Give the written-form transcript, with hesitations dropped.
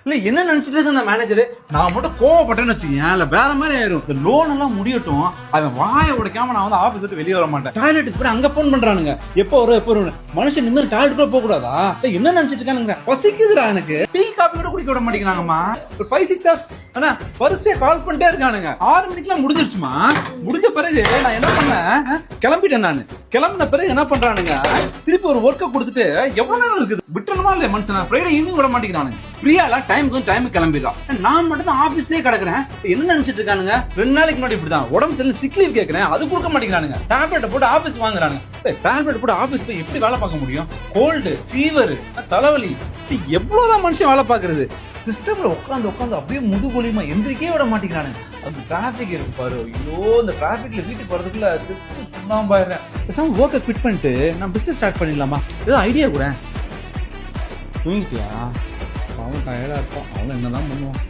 இல்ல என்ன நினைச்சிட்டு இருக்க அந்த மேனேஜர், நான் மட்டும் கோவப்பட்டேன்னு வச்சுக்கேன் இல்ல வேற மாதிரி ஆயிரும். இந்த லோன் எல்லாம் முடியட்டும், அவன் வாயை உடைக்காம நான் வந்து ஆபீஸ் விட்டு வெளியே வர மாட்டேன். டாய்லெட்டுக்கு போய் அங்க போன் பண்றானுங்க, எப்போ வரும் எப்போ வரும். மனுஷன் நிம்மதி டாய்லெட்டுக்குள்ள போக கூடாதா? என்ன நினைச்சிட்டு இருக்கானுங்க, பசிக்குதுடா எனக்கு, டீ காபி கூட குடிக்க விட மாட்டேங்கிறாங்கம்மா. ஒரு 5-6 ஹவர்ஸ் ஆனா வரிசையா கால் பண்ணிட்டே இருக்கானுங்க. 6 மணிக்கெல்லாம் முடிஞ்சிருச்சுமா. முடிஞ்ச பிறகு நான் என்ன பண்ணேன், கிளம்பிட்டேன். நான் கிளம்பின பிறகு என்ன பண்றானுங்க, திருப்பி ஒரு ஒர்க்கை கொடுத்துட்டு எவ்வளவு நேரம் இருக்குது விட்டணுமா இல்லையா மனுஷன். ஃப்ரைடே ஈவினிங் விட மாட்டேங்கிறானுங்க. ஃப்ரீயா எல்லாம் டைம் கிளம்பிடலாம். நான் மட்டும் தான் ஆபீஸ்லயே கிடக்குறேன். என்ன நினைச்சிட்டு இருக்கானுங்க, 2 நாளைக்கு முன்னாடி இப்படிதான் உடம்பு சரியில்லை சிக் லீவ் கேட்கறேன், அது கொடுக்க மாட்டேங்கிறானுங்க. டேப்லெட் போட்டு ஆபீஸ் வாங்குறானுங்க. டேப்லெட் போட்டு ஆபீஸ் போய் எப்படி வேலை பார்க்க முடியும்? கோல்டு, ஃபீவர், தலைவலி, எவ்வளவுதான் மனுஷன் வேலை பார்க்கறது. சிஸ்டம்ல உட்காந்து அப்படியே முதுகொலியுமா எந்திரிக்கவே விட மாட்டேங்கிறானுங்க. அது டிராபிக் இருக்கு பாரு, ஐயோ இந்த டிராபிக்ல வீட்டுக்கு போறதுக்குள்ள செத்து சுண்ணாம்பாயிடுறேன். பேசாம ஒர்க்கை குவிட் பண்ணிட்டு நான் பிசினஸ் ஸ்டார்ட் பண்ணிடலாமா? ஏதோ ஐடியா கூட. தூங்கிட்டியா? அவன் டயர்டா இருப்பான், அவன் என்னதான் பண்ணுவான்.